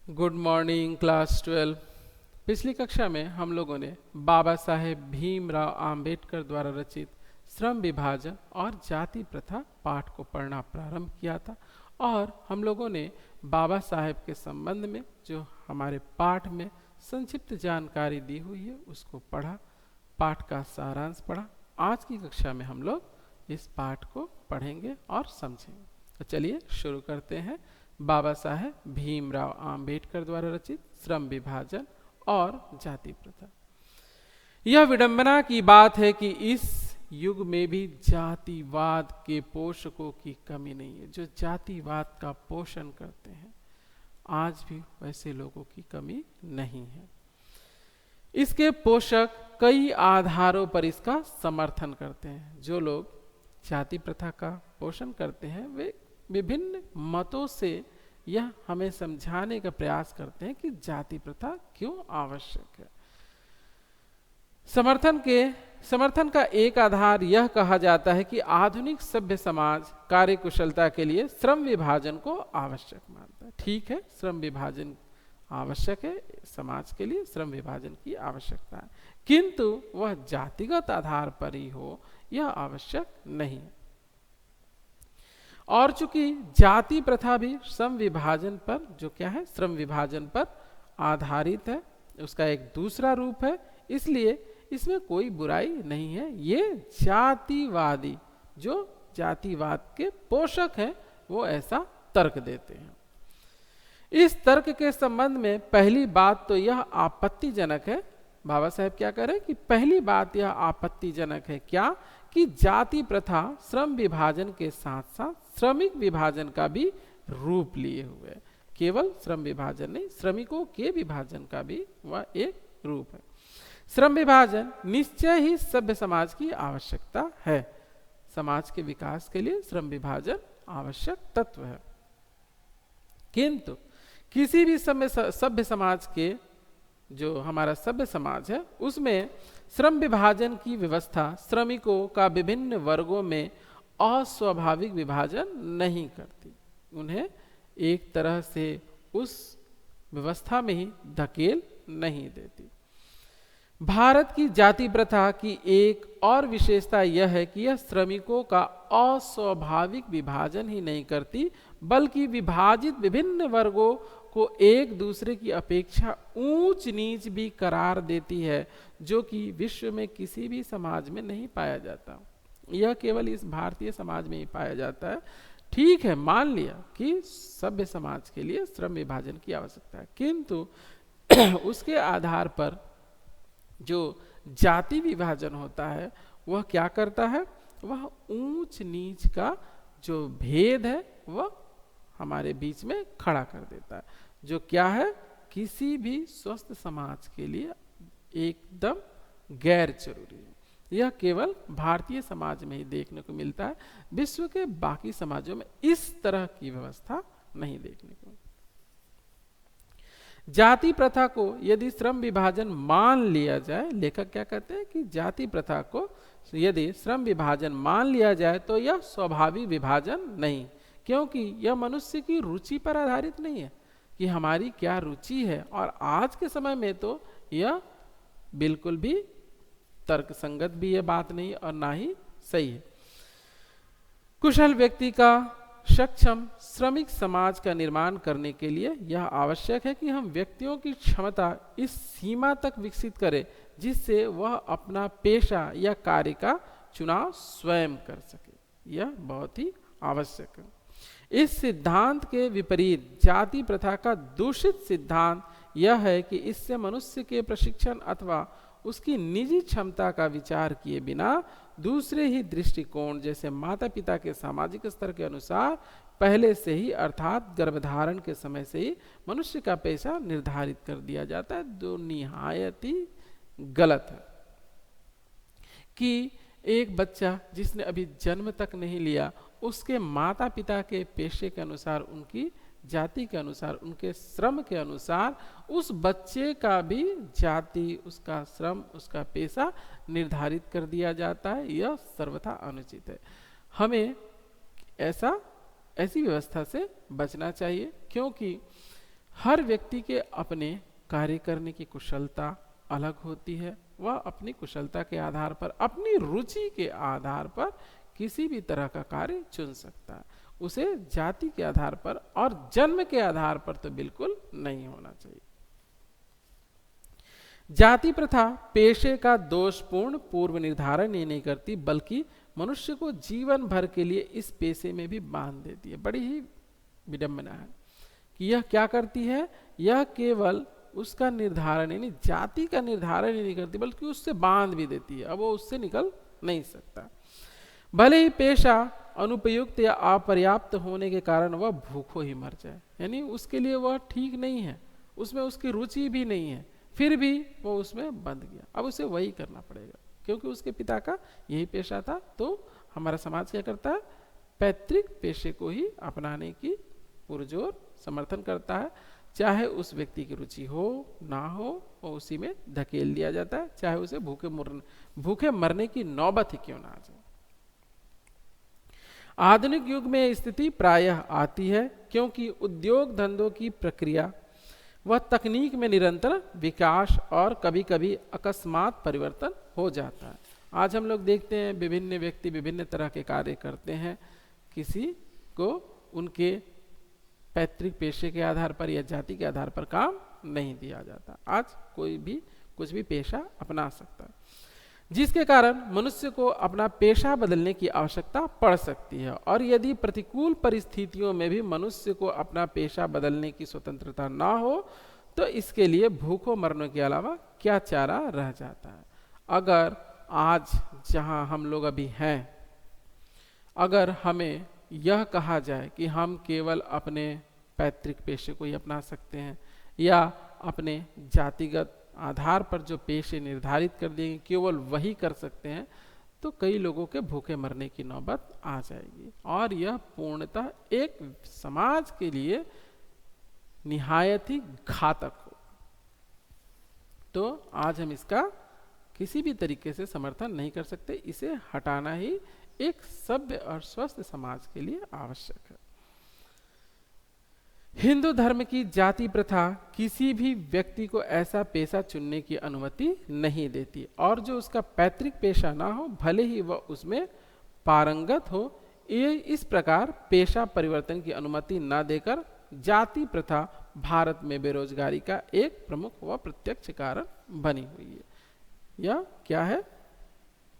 Good morning class 12। पिछली कक्षा में हम लोगों ने बाबा साहेब भीमराव आम्बेडकर द्वारा रचित श्रम विभाजन और जाति प्रथा पाठ को पढ़ना प्रारंभ किया था और हम लोगों ने बाबा साहेब के संबंध में जो हमारे पाठ में संक्षिप्त जानकारी दी हुई है उसको पढ़ा, पाठ का सारांश पढ़ा। आज की कक्षा में हम लोग इस पाठ को पढ़ेंगे और समझेंगे। तो चलिए शुरू करते हैं। बाबा साहेब भीमराव आम्बेडकर द्वारा रचित श्रम विभाजन और जाति प्रथा। यह विडंबना की बात है कि इस युग में भी जातिवाद के पोषकों की कमी नहीं है। जो जातिवाद का पोषण करते हैं आज भी वैसे लोगों की कमी नहीं है। इसके पोषक कई आधारों पर इसका समर्थन करते हैं। जो लोग जाति प्रथा का पोषण करते हैं वे विभिन्न मतों से यह हमें समझाने का प्रयास करते हैं कि जाति प्रथा क्यों आवश्यक है। समर्थन का एक आधार यह कहा जाता है कि आधुनिक सभ्य समाज कार्यकुशलता के लिए श्रम विभाजन को आवश्यक मानता है। ठीक है, श्रम विभाजन आवश्यक है, समाज के लिए श्रम विभाजन की आवश्यकता है, किंतु वह जातिगत आधार पर ही हो यह आवश्यक नहीं है। और चूंकि जाति प्रथा भी श्रम विभाजन पर जो क्या है श्रम विभाजन पर आधारित है, उसका एक दूसरा रूप है, इसलिए इसमें कोई बुराई नहीं है। ये जातिवादी जो जातिवाद के पोषक हैं वो ऐसा तर्क देते हैं। इस तर्क के संबंध में पहली बात तो यह आपत्तिजनक है। बाबा साहेब क्या कह रहे हैं कि पहली बात यह आपत्तिजनक है क्या कि जाति प्रथा श्रम विभाजन के साथ साथ श्रमिक विभाजन का भी रूप लिए हुए है। केवल श्रम विभाजन नहीं, श्रमिकों के विभाजन का भी वह एक रूप है। श्रम विभाजन निश्चय ही सभ्य समाज की आवश्यकता है। समाज के विकास के लिए श्रम विभाजन आवश्यक तत्व है, किंतु किसी भी सभ्य समाज के जो हमारा सभ्य समाज है उसमें श्रम विभाजन की व्यवस्था श्रमिकों का विभिन्न वर्गों में अस्वाभाविक विभाजन नहीं करती, उन्हें एक तरह से उस व्यवस्था में ही धकेल नहीं देती। भारत की जाति प्रथा की एक और विशेषता यह है कि यह श्रमिकों का अस्वाभाविक विभाजन ही नहीं करती बल्कि विभाजित विभिन्न वर्गों को एक दूसरे की अपेक्षा ऊंच नीच भी करार देती है, जो कि विश्व में किसी भी समाज में नहीं पाया जाता। यह केवल इस भारतीय समाज में ही पाया जाता है। ठीक है, मान लिया कि सभ्य समाज के लिए श्रम विभाजन की आवश्यकता है, किंतु उसके आधार पर जो जाति विभाजन होता है वह क्या करता है, वह ऊंच नीच का जो भेद है वह हमारे बीच में खड़ा कर देता है, जो क्या है किसी भी स्वस्थ समाज के लिए एकदम गैर जरूरी है। यह केवल भारतीय समाज में ही देखने को मिलता है, विश्व के बाकी समाजों में इस तरह की व्यवस्था नहीं देखने को। जाति प्रथा को यदि श्रम विभाजन मान लिया जाए, लेखक क्या कहते हैं कि जाति प्रथा को यदि श्रम विभाजन मान लिया जाए तो यह स्वाभाविक विभाजन नहीं, क्योंकि यह मनुष्य की रुचि पर आधारित नहीं है कि हमारी क्या रुचि है, और आज के समय में तो यह बिल्कुल भी तर्कसंगत भी यह बात नहीं और ना ही सही है। कुशल व्यक्ति का सक्षम श्रमिक समाज का निर्माण करने के लिए यह आवश्यक है कि हम व्यक्तियों की क्षमता इस सीमा तक विकसित करें जिससे वह अपना पेशा या कार्य का चुनाव स्वयं कर सके। यह बहुत ही आवश्यक है। इस सिद्धांत के विपरीत जाति प्रथा का दूषित सिद्धांत यह है कि इससे मनुष्य के प्रशिक्षण अथवा उसकी निजी क्षमता का विचार किए बिना दूसरे ही दृष्टिकोण जैसे माता पिता के सामाजिक स्तर के अनुसार पहले से ही अर्थात गर्भधारण के समय से ही मनुष्य का पेशा निर्धारित कर दिया जाता है, जो निहायत ही गलत है। कि एक बच्चा जिसने अभी जन्म तक नहीं लिया उसके माता पिता के पेशे के अनुसार, उनकी जाति के अनुसार, उनके श्रम के अनुसार उस बच्चे का भी जाति, उसका श्रम, उसका पेशा निर्धारित कर दिया जाता है। यह सर्वथा अनुचित है। हमें ऐसी व्यवस्था से बचना चाहिए, क्योंकि हर व्यक्ति के अपने कार्य करने की कुशलता अलग होती है। वह अपनी कुशलता के आधार पर, अपनी रुचि के आधार पर किसी भी तरह का कार्य चुन सकता है। उसे जाति के आधार पर और जन्म के आधार पर तो बिल्कुल नहीं होना चाहिए। जाति प्रथा पेशे का दोषपूर्ण पूर्व निर्धारण ही नहीं करती, बल्कि मनुष्य को जीवन भर के लिए इस पेशे में भी बांध देती है। बड़ी ही विडंबना है कि यह क्या करती है, यह केवल उसका निर्धारण ही नहीं, जाति का निर्धारण ही नहीं करती, बल्कि उससे बांध भी देती है। अब वो उससे निकल नहीं सकता। भले ही पेशा अनुपयुक्त या अपर्याप्त होने के कारण वह भूखों ही मर जाए, यानी उसके लिए वह ठीक नहीं है, उसमें उसकी रुचि भी नहीं है, फिर भी वो उसमें बंध गया। अब उसे वही करना पड़ेगा, क्योंकि उसके पिता का यही पेशा था। तो हमारा समाज क्या करता है, पैतृक पेशे को ही अपनाने की पुरजोर समर्थन करता है। चाहे उस व्यक्ति की रुचि हो ना हो, वो उसी में धकेल दिया जाता है, चाहे उसे भूखे मरने की नौबत ही क्यों ना आ जाए। आधुनिक युग में स्थिति प्रायः आती है, क्योंकि उद्योग धंधों की प्रक्रिया वह तकनीक में निरंतर विकास और कभी कभी अकस्मात परिवर्तन हो जाता है। आज हम लोग देखते हैं विभिन्न व्यक्ति विभिन्न तरह के कार्य करते हैं, किसी को उनके पैतृक पेशे के आधार पर या जाति के आधार पर काम नहीं दिया जाता। आज कोई भी कुछ भी पेशा अपना सकता है, जिसके कारण मनुष्य को अपना पेशा बदलने की आवश्यकता पड़ सकती है। और यदि प्रतिकूल परिस्थितियों में भी मनुष्य को अपना पेशा बदलने की स्वतंत्रता ना हो, तो इसके लिए भूखों मरने के अलावा क्या चारा रह जाता है। अगर आज जहां हम लोग अभी हैं, अगर हमें यह कहा जाए कि हम केवल अपने पैतृक पेशे को ही अपना सकते हैं या अपने जातिगत आधार पर जो पेशे निर्धारित कर दिए केवल वही कर सकते हैं, तो कई लोगों के भूखे मरने की नौबत आ जाएगी और यह पूर्णतः एक समाज के लिए निहायत ही घातक हो। तो आज हम इसका किसी भी तरीके से समर्थन नहीं कर सकते। इसे हटाना ही एक सभ्य और स्वस्थ समाज के लिए आवश्यक है। हिंदू धर्म की जाति प्रथा किसी भी व्यक्ति को ऐसा पेशा चुनने की अनुमति नहीं देती, और जो उसका पैतृक पेशा ना हो, भले ही वह उसमें पारंगत हो, ये इस प्रकार पेशा परिवर्तन की अनुमति न देकर जाति प्रथा भारत में बेरोजगारी का एक प्रमुख व प्रत्यक्ष कारण बनी हुई है। यह क्या है,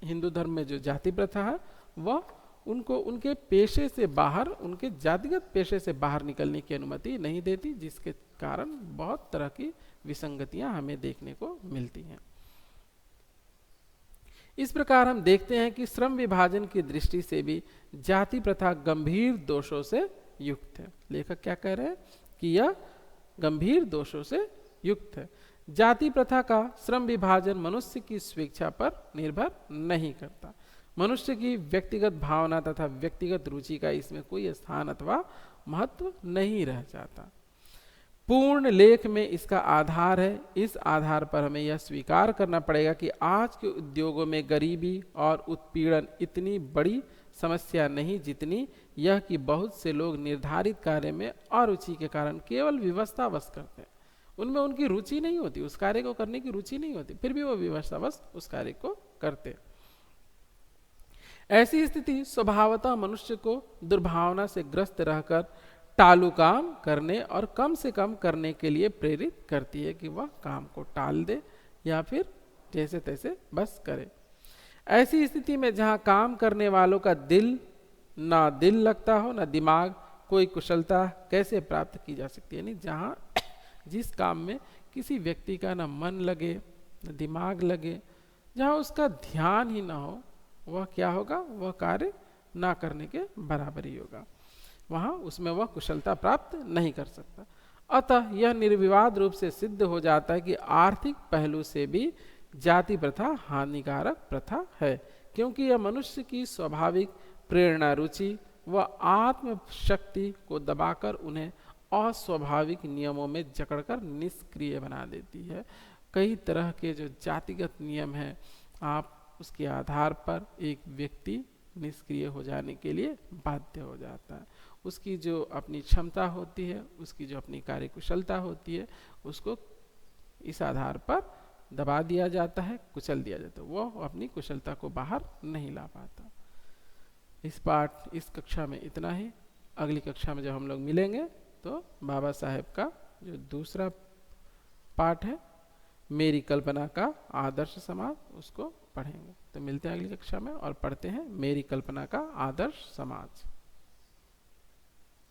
हिंदू धर्म में जो जाति प्रथा है वह उनको उनके पेशे से बाहर, उनके जातिगत पेशे से बाहर निकलने की अनुमति नहीं देती, जिसके कारण बहुत तरह की विसंगतियां हमें देखने को मिलती हैं। इस प्रकार हम देखते हैं कि श्रम विभाजन की दृष्टि से भी जाति प्रथा गंभीर दोषों से युक्त है। लेखक क्या कह रहे हैं कि यह गंभीर दोषों से युक्त है। जाति प्रथा का श्रम विभाजन मनुष्य की स्वेच्छा पर निर्भर नहीं करता। मनुष्य की व्यक्तिगत भावना तथा व्यक्तिगत रुचि का इसमें कोई स्थान अथवा महत्व नहीं रह जाता। पूर्ण लेख में इसका आधार है। इस आधार पर हमें यह स्वीकार करना पड़ेगा कि आज के उद्योगों में गरीबी और उत्पीड़न इतनी बड़ी समस्या नहीं जितनी यह कि बहुत से लोग निर्धारित कार्य में अरुचि के कारण केवल विवशतावश करते हैं। उनमें उनकी रुचि नहीं होती, उस कार्य को करने की रुचि नहीं होती, फिर भी वो विवशतावश उस कार्य को करते हैं। ऐसी स्थिति स्वभावतः मनुष्य को दुर्भावना से ग्रस्त रहकर टालू काम करने और कम से कम करने के लिए प्रेरित करती है कि वह काम को टाल दे या फिर जैसे तैसे बस करे। ऐसी स्थिति में जहां काम करने वालों का ना दिल लगता हो ना दिमाग, कोई कुशलता कैसे प्राप्त की जा सकती है। यानी जहां जिस काम में किसी व्यक्ति का ना मन लगे ना दिमाग लगे, जहां उसका ध्यान ही ना हो, वह क्या होगा, वह कार्य ना करने के बराबर ही होगा। वहां उसमें वह कुशलता प्राप्त नहीं कर सकता। अतः यह निर्विवाद रूप से सिद्ध हो जाता है कि आर्थिक पहलू से भी जाति प्रथा हानिकारक प्रथा है, क्योंकि यह मनुष्य की स्वाभाविक प्रेरणा, रुचि व आत्म शक्ति को दबाकर उन्हें अस्वाभाविक नियमों में जकड़कर निष्क्रिय बना देती है। कई तरह के जो जातिगत नियम हैं, आप उसके आधार पर एक व्यक्ति निष्क्रिय हो जाने के लिए बाध्य हो जाता है। उसकी जो अपनी क्षमता होती है, उसकी जो अपनी कार्यकुशलता होती है, उसको इस आधार पर दबा दिया जाता है, कुचल दिया जाता है, वो अपनी कुशलता को बाहर नहीं ला पाता। इस कक्षा में इतना ही। अगली कक्षा में जब हम लोग मिलेंगे तो बाबा साहेब का जो दूसरा पाठ है, मेरी कल्पना का आदर्श समाज, उसको पढ़ेंगे। तो मिलते हैं अगली कक्षा में और पढ़ते हैं मेरी कल्पना का आदर्श समाज।